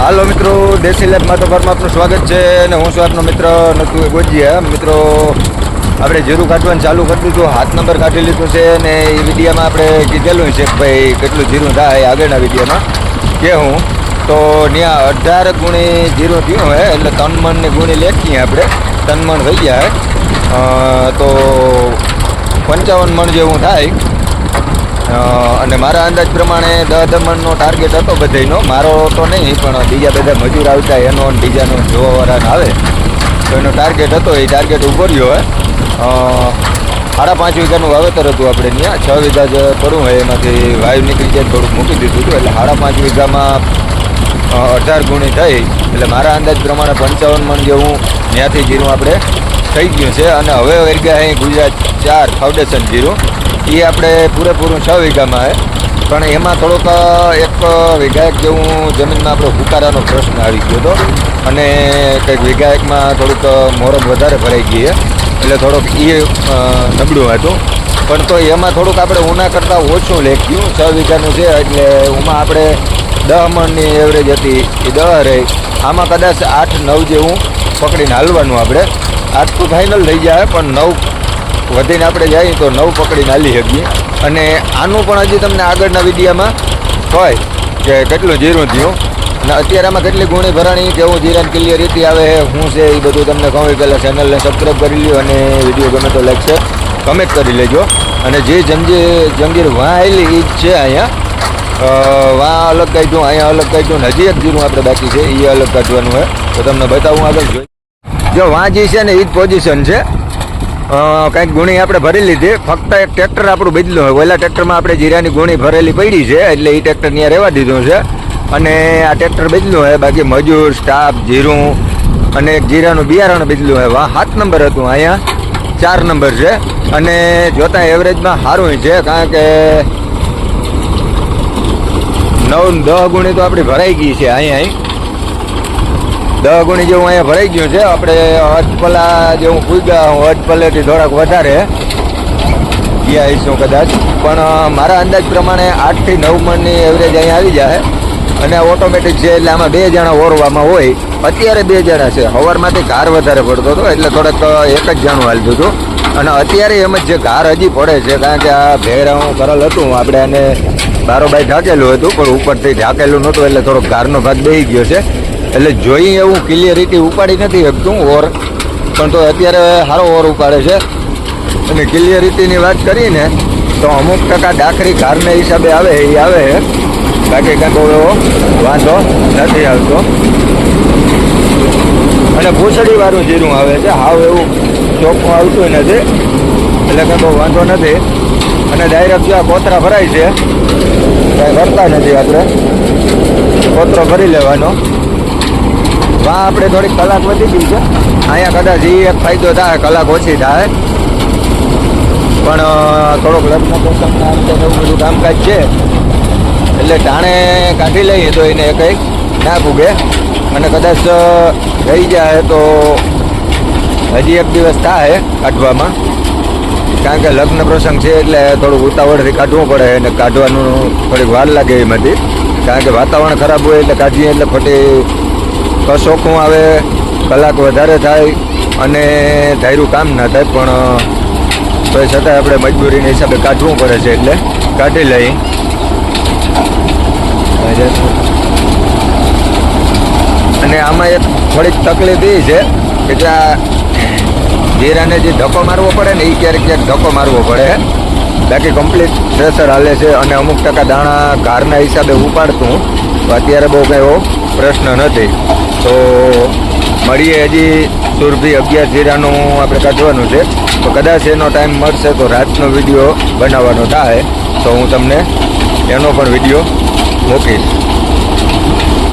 હાલો મિત્રો, દેશી લેબમાં તો ઘરમાં આપનું સ્વાગત છે અને હું છું આપનો મિત્ર નતુ ગોજીયા. મિત્રો, આપણે જીરું કાઢવાનું ચાલુ કરી દીધું, 7 નંબર કાઢી લીધું છે અને એ વિડીયોમાં આપણે કીધેલું છે કે ભાઈ કેટલું જીરું થાય આગળના વિડીયોમાં કે હું તો ત્યાં 18 ગુણી જીરું થયું હોય એટલે 3 મણની ગુણી લેખીએ આપણે 3 મણ થઈ ગયા તો 55 મણ જેવું થાય. અને મારા અંદાજ પ્રમાણે 10 મણનો ટાર્ગેટ હતો બધાનો, મારો તો નહીં પણ બીજા બધા મજૂર આવતા એનો બીજાનો જોવાવાળાને આવે તો એનો ટાર્ગેટ હતો. એ ટાર્ગેટ ઊભો રહ્યો હોય. 5.5 વીઘાનું વાવેતર હતું આપણે ત્યાં, 6 વીઘા જ પડું હોય એમાંથી વાયુ નીકળી જાય થોડુંક મૂકી દીધું હતું એટલે 5.5 વીઘામાં 18 ગુણી થઈ એટલે મારા અંદાજ પ્રમાણે 55 મણ જેવું ત્યાંથી જીરું આપણે થઈ ગયું છે. અને હવે વર્ગ્યા અહીં ગુજરાત 4 ફાઉન્ડેશન જીરું એ આપણે પૂરેપૂરું 6 વીઘામાં છે પણ એમાં થોડોક 1 વીઘા જેવું જમીનમાં આપણો ફુકારાનો પ્રશ્ન આવી ગયો હતો અને કંઈક વીઘા એકમાં થોડુંક મોરમ વધારે ભરાઈ ગઈ એટલે થોડોક એ નબળું હતું. પણ તો એમાં થોડુંક આપણે ઉના કરતાં ઓછું લેખ્યું. 6 વીઘાનું છે એટલે એમાં આપણે 10 મણની એવરેજ હતી એ 10 રહી. આમાં કદાચ 8-9 જેવું પકડીને હાલવાનું આપણે. 8 તો ફાઇનલ થઈ જાય પણ 9 વધીને આપણે જઈએ તો 9 પકડીને હાલી શકીએ. અને આનું પણ હજી તમને આગળના વિડીયોમાં હોય કે કેટલું જીરું થયું અને અત્યારે આમાં કેટલી ગુણી ભરાણી, કેવું જીરાની ક્લિયરિટી આવે શું છે એ બધું તમને કહું. પહેલાં ચેનલને સબસ્ક્રાઈબ કરી લ્યો અને વિડીયો ગમે તો લાઈક છે કમેન્ટ કરી લેજો. અને જે જંગીર વાં આવેલી એ જ છે અહીંયા, વાં અલગ કાઢ્યું, અહીંયા અલગ કાઢ્યું ને હજી એક જીરું આપણે બાકી છે એ અલગ કાઢવાનું હોય તો તમને બતાવું આગળ જોઈ. જો વાં જે છે ને એ જ પોઝિશન છે. કંઈક ગુણી આપણે ભરી લીધી, ફક્ત એક ટ્રેક્ટર આપણું બદલું હોય. ઓલા ટ્રેક્ટરમાં આપણે જીરાની ગુણી ભરેલી પડી છે એટલે એ ટ્રેક્ટર ત્યાં રહેવા દીધું છે અને આ ટ્રેક્ટર બદલું હોય. બાકી મજૂર, સ્ટાફ, જીરું અને એક જીરાનું બિયારણ બદલું હોય. વાહ 7 નંબર હતું, અહીંયા 4 નંબર છે અને જોતાં એવરેજમાં સારું છે કારણ કે 9-10 ગુણી તો આપણી ભરાઈ ગઈ છે. અહીંયા 10 ગુણી જેવું અહીંયા ભરાઈ ગયું છે. આપણે અજપલા જેવું પૂગ્યા, અજપલેથી થોડાક વધારે ગયા આવીશું કદાચ, પણ મારા અંદાજ પ્રમાણે 8થી 9 મણની એવરેજ અહીંયા આવી જાય. અને ઓટોમેટિક છે એટલે આમાં 2 જણા ઓરવામાં હોય. અત્યારે 2 જણા છે, સવારમાંથી ઘાર વધારે પડતો હતો એટલે થોડાક એક જ જણું હાલતું હતું અને અત્યારે એમ જ છે ઘાર હજી પડે છે કારણ કે આ ભેરાવું કરેલ હતું આપણે અને બારોબાઈ ઢાંકેલું હતું પણ ઉપરથી ઢાંકેલું નહોતું એટલે થોડોક ઘારનો ભાગ બેસી ગયો છે એટલે જોઈએ એવું ક્લિયરિટી ઉપાડી નથી શકતું ઓર, પણ તો અત્યારે સારો ઓર ઉપાડે છે. અને ક્લિયરિટીની વાત કરીને તો અમુક ટકા ડાખરી ઘારને હિસાબે આવે એ આવે છે, બાકી કાંઈ બહુ એવો વાંધો નથી આવતો. અને ભૂસડીવાળું જીરું આવે છે, હાવ એવું ચોખ્ખું આવતું નથી એટલે કાંઈ બહુ વાંધો નથી. અને ડાયરેક્ટ જો આ કોતરા ભરાય છે કાંઈ કરતા નથી, આપણે કોતરો ભરી લેવાનો. વાં આપણે થોડીક કલાક વધી ગઈ છે, અહીંયા કદાચ એ એક ફાયદો થાય, કલાક ઓછી થાય પણ થોડોક લગ્ન પ્રસંગના અંતે એવું બધું કામકાજ છે એટલે ટાણે કાઢી લઈએ તો એને કંઈ ના ભૂગે. અને કદાચ રહી જાય તો હજી એક દિવસ થાય કાઢવામાં કારણ કે લગ્ન પ્રસંગ છે એટલે થોડુંક ઉતાવળથી કાઢવું પડે અને કાઢવાનું થોડીક વાર લાગે એમાંથી કારણ કે વાતાવરણ ખરાબ હોય એટલે કાઢીએ એટલે ફટી કશોખું આવે, કલાક વધારે થાય અને ધાર્યું કામ ના થાય. પણ તો એ છતાંય આપણે મજબૂરીના હિસાબે કાઢવું પડે છે એટલે કાઢી લઈ. અને આમાં એક થોડીક તકલીફ એ છે કે જ્યાં જીરાને જે ધક્કો મારવો પડે ને એ ક્યારેક ધક્કો મારવો પડે, બાકી કમ્પ્લીટ પ્રેશર હાલે છે. અને અમુક ટકા દાણા ઘારના હિસાબે ઉપાડતું તો અત્યારે બહુ કંઈ એવો પ્રશ્ન નથી. તો મળીએ હજી સુરભી 11 જીરાનું આપણે કાઢવાનું છે તો કદાચ એનો ટાઈમ મળશે તો રાતનો વિડીયો બનાવવાનો થાય તો હું તમને એનો પણ વિડીયો મૂકીશ.